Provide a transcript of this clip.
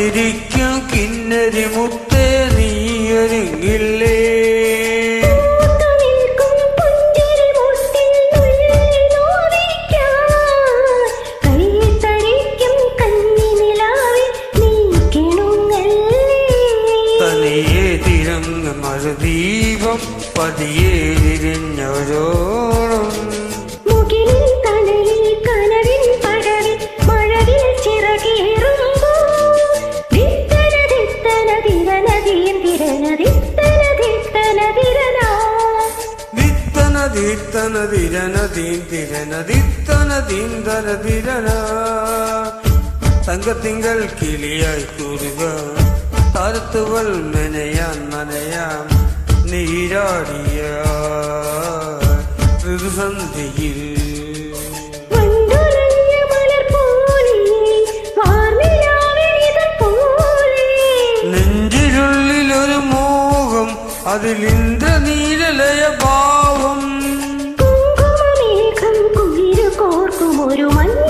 കാത്തിരിക്കും കിന്നരി മുത്തേ നീയൊരുങ്ങില്ലേ തനിയെ തിരങ്ങ മഴദീപം പതിയെ വിരിഞ്ഞോരോളം തങ്കത്തിങ്കൾ കിളിയായി കൂറുക താരത്തുവൾ മെനയാൻ മനയാം നീരാടിയ ഋതുസന്ധിയിൽ നെഞ്ചിനുള്ളിലൊരു മോഹം അതിലിന്ദ്രനീലലയ ഭാവം ഒരു മഞ്ഞ